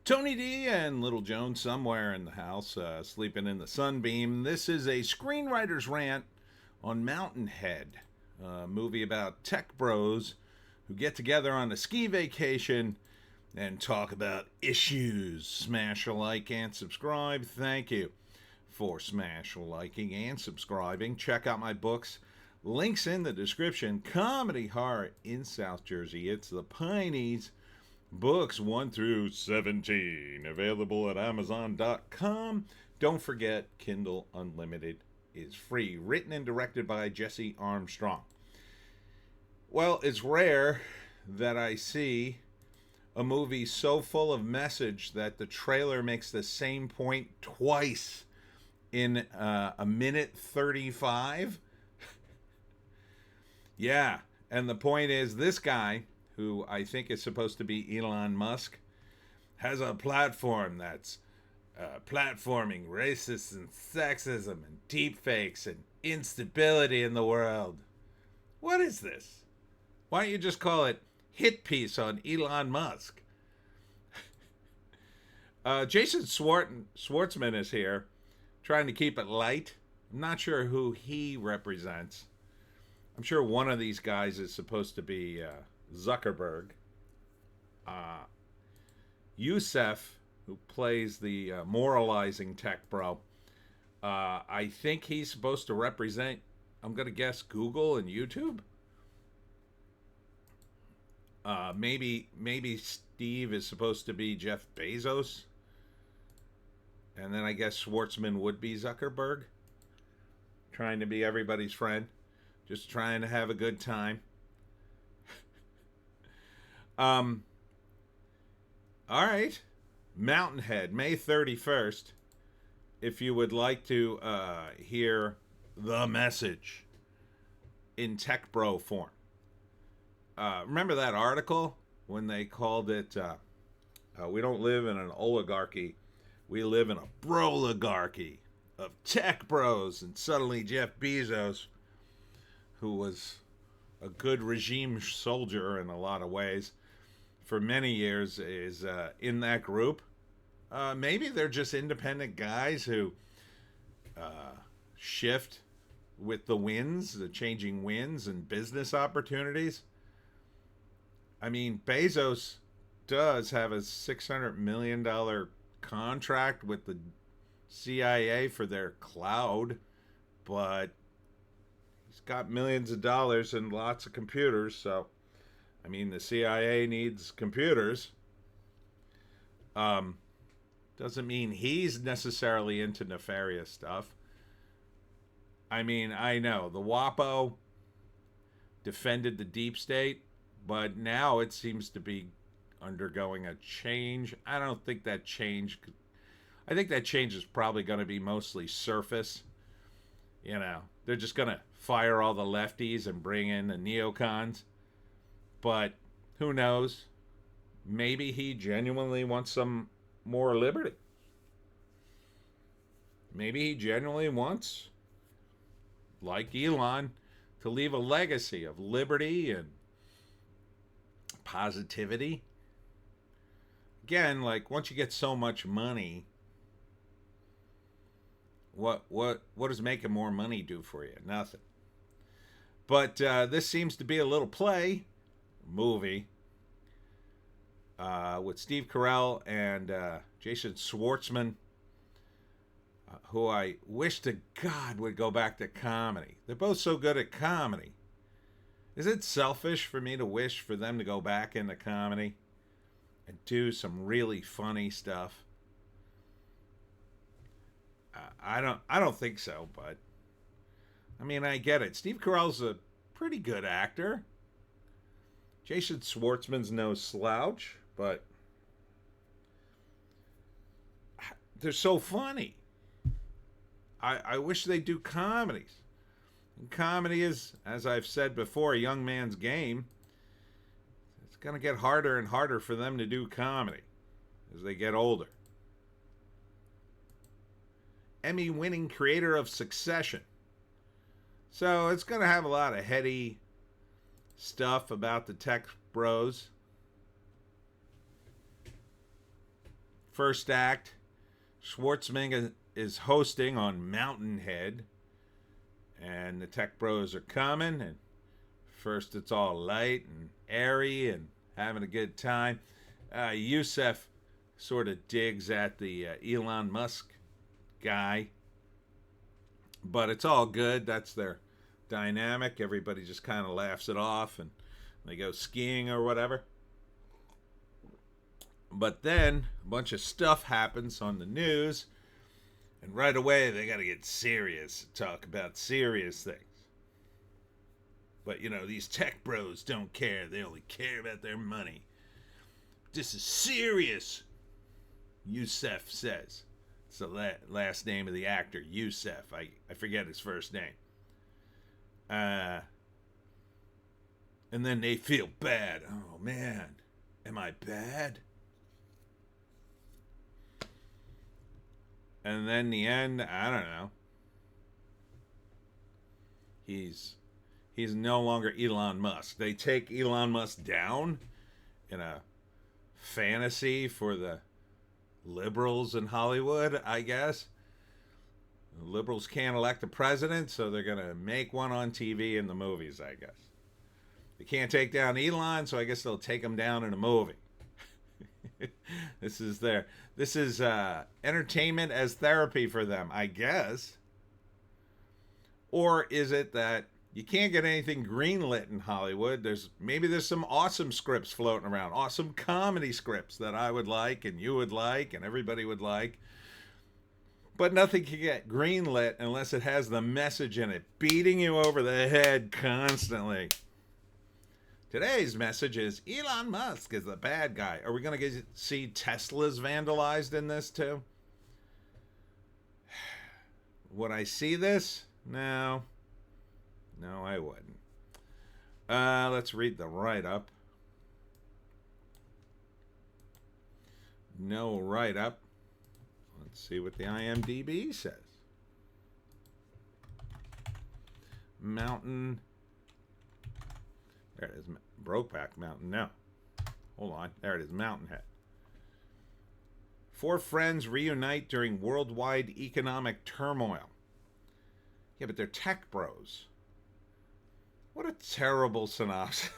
Tony D and Little Joan somewhere in the house, sleeping in the sunbeam. This is a screenwriter's rant on Mountainhead, a movie about tech bros who get together on a ski vacation and talk about issues. Smash a like and subscribe. Thank you for smash liking and subscribing. Check out my books. Links in the description. Comedy horror in South Jersey. It's the Pineys. Books 1 through 17, available at Amazon.com. Don't forget, Kindle Unlimited is free. Written and directed by Jesse Armstrong. Well, it's rare that I see a movie so full of message that the trailer makes the same point twice in a minute 35. Yeah, and the point is this guy, who I think is supposed to be Elon Musk, has a platform that's platforming racism and sexism and deepfakes and instability in the world. What is this? Why don't you just call it Hit Piece on Elon Musk? Jason Schwartzman is here, trying to keep it light. I'm not sure who he represents. I'm sure one of these guys is supposed to be Zuckerberg. Youssef, who plays the moralizing tech bro, I think he's supposed to represent, I'm going to guess, Google and YouTube. Maybe Steve is supposed to be Jeff Bezos. And then I guess Schwartzman would be Zuckerberg. Trying to be everybody's friend. Just trying to have a good time. All right. Mountainhead, May 31st. If you would like to hear the message in tech bro form. Remember that article when they called it, we don't live in an oligarchy, we live in a broligarchy of tech bros, and suddenly Jeff Bezos, who was a good regime soldier in a lot of ways for many years, is in that group. Maybe they're just independent guys who shift with the winds, the changing winds and business opportunities. I mean, Bezos does have a $600 million contract with the CIA for their cloud, but he's got millions of dollars and lots of computers, so I mean, the CIA needs computers. Doesn't mean he's necessarily into nefarious stuff. I mean, I know the WAPO defended the deep state, but now it seems to be undergoing a change. I don't think that change. I think that change is probably going to be mostly surface. You know, they're just going to fire all the lefties and bring in the neocons. But who knows? Maybe he genuinely wants some more liberty. Maybe he genuinely wants, like Elon, to leave a legacy of liberty and positivity. Again, like once you get so much money, what does making more money do for you? Nothing. But this seems to be a little movie with Steve Carrell and Jason Schwartzman, who I wish to God would go back to comedy. They're both so good at comedy. Is it selfish for me to wish for them to go back into comedy and do some really funny stuff? I don't think so, but I mean, I get it. Steve Carell's a pretty good actor. Jason Schwartzman's no slouch, but they're so funny. I wish they'd do comedies. And comedy is, as I've said before, a young man's game. It's going to get harder and harder for them to do comedy as they get older. Emmy-winning creator of Succession. So it's going to have a lot of heady stuff about the tech bros. First act, Schwartzman is hosting on Mountainhead, and the tech bros are coming, and first it's all light and airy and having a good time. Yusef sort of digs at the Elon Musk guy, but it's all good. That's their dynamic. Everybody just kind of laughs it off, and they go skiing or whatever. But then a bunch of stuff happens on the news, and right away they got to get serious, talk about serious things. But, you know, these tech bros don't care. They only care about their money. This is serious, Yusef says. It's the last name of the actor, Yusef. I forget his first name. And then they feel bad. Oh, man. Am I bad? And then the end, I don't know. He's no longer Elon Musk. They take Elon Musk down in a fantasy for the liberals in Hollywood, I guess. The liberals can't elect a president, so they're going to make one on TV in the movies, I guess. They can't take down Elon, so I guess they'll take him down in a movie. This is entertainment as therapy for them, I guess. Or is it that you can't get anything greenlit in Hollywood? Maybe there's some awesome scripts floating around, awesome comedy scripts that I would like and you would like and everybody would like. But nothing can get greenlit unless it has the message in it, beating you over the head constantly. Today's message is Elon Musk is the bad guy. Are we going to see Teslas vandalized in this too? Would I see this? No, I wouldn't. Let's read the write-up. No write-up. Let's see what the IMDb says. Mountain. There it is. Brokeback Mountain. No. Hold on. There it is. Mountainhead. 4 friends reunite during worldwide economic turmoil. Yeah, but they're tech bros. What a terrible synopsis.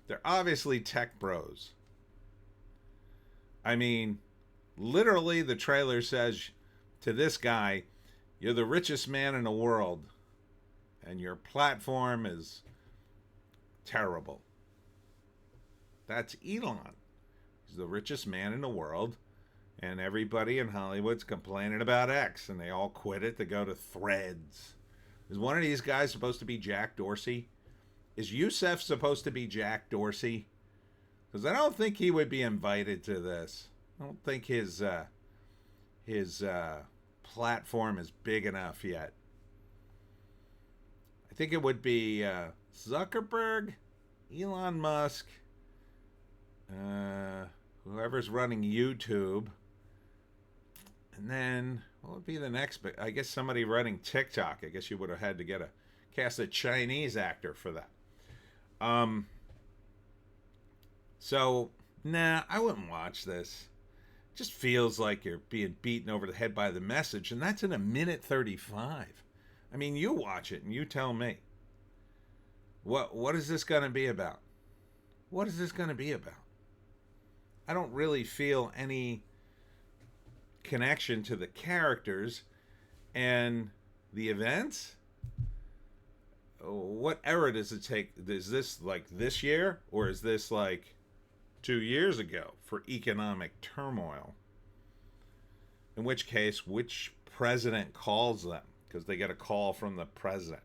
They're obviously tech bros. I mean, literally the trailer says to this guy, you're the richest man in the world, and your platform is terrible. That's Elon. He's the richest man in the world, and everybody in Hollywood's complaining about X, and they all quit it to go to Threads. Is one of these guys supposed to be Jack Dorsey? Is Yusef supposed to be Jack Dorsey? Because I don't think he would be invited to this. I don't think his platform is big enough yet. I think it would be Zuckerberg, Elon Musk, whoever's running YouTube, and then what would be the next? But I guess somebody running TikTok. I guess you would have had to cast a Chinese actor for that. So nah, I wouldn't watch this. It just feels like you're being beaten over the head by the message, and that's in a minute 35. I mean, you watch it and you tell me. What is this going to be about? What is this going to be about? I don't really feel any connection to the characters and the events. What era does it take? Is this like this year, or is this like 2 years ago for economic turmoil? In which case, which president calls them? Because they get a call from the president.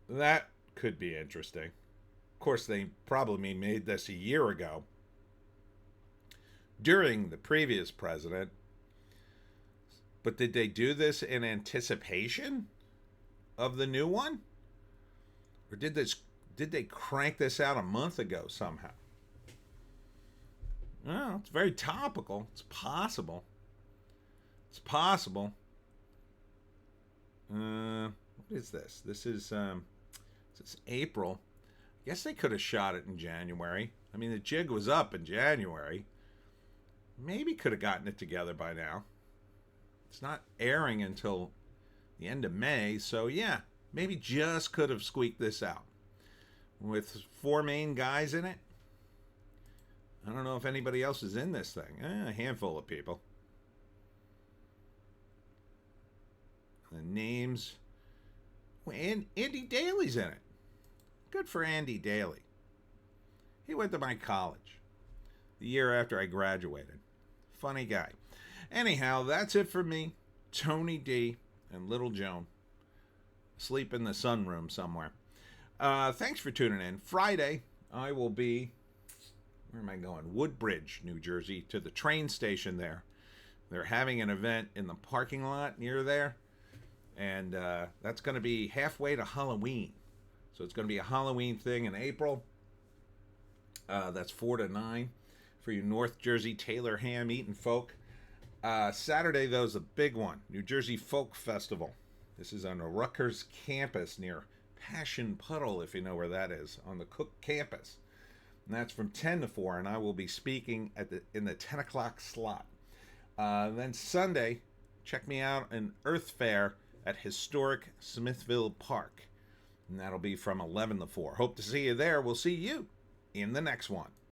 That could be interesting. Of course, they probably made this a year ago during the previous president. But did they do this in anticipation of the new one? Or did they crank this out a month ago somehow? Well, it's very topical. It's possible. It's possible. What is this? This is April. I guess they could have shot it in January. I mean, the jig was up in January. Maybe could have gotten it together by now. It's not airing until the end of May, so yeah, maybe just could have squeaked this out. With 4 main guys in it, I don't know if anybody else is in this thing. A handful of people. The names. And Andy Daly's in it. Good for Andy Daly. He went to my college the year after I graduated. Funny guy. Anyhow, that's it for me. Tony D and Little Joan. Sleep in the sunroom somewhere. Thanks for tuning in. Friday, I will be, where am I going? Woodbridge, New Jersey, to the train station there. They're having an event in the parking lot near there. And that's going to be halfway to Halloween. So it's going to be a Halloween thing in April. That's 4 to 9 for you North Jersey Taylor ham eating folk. Saturday, though, is a big one. New Jersey Folk Festival. This is on the Rutgers campus near Passion Puddle, if you know where that is, on the Cook campus. And that's from 10 to 4, and I will be speaking in the 10 o'clock slot. Then Sunday, check me out in Earth Fair at historic Smithville Park. And that'll be from 11 to 4. Hope to see you there. We'll see you in the next one.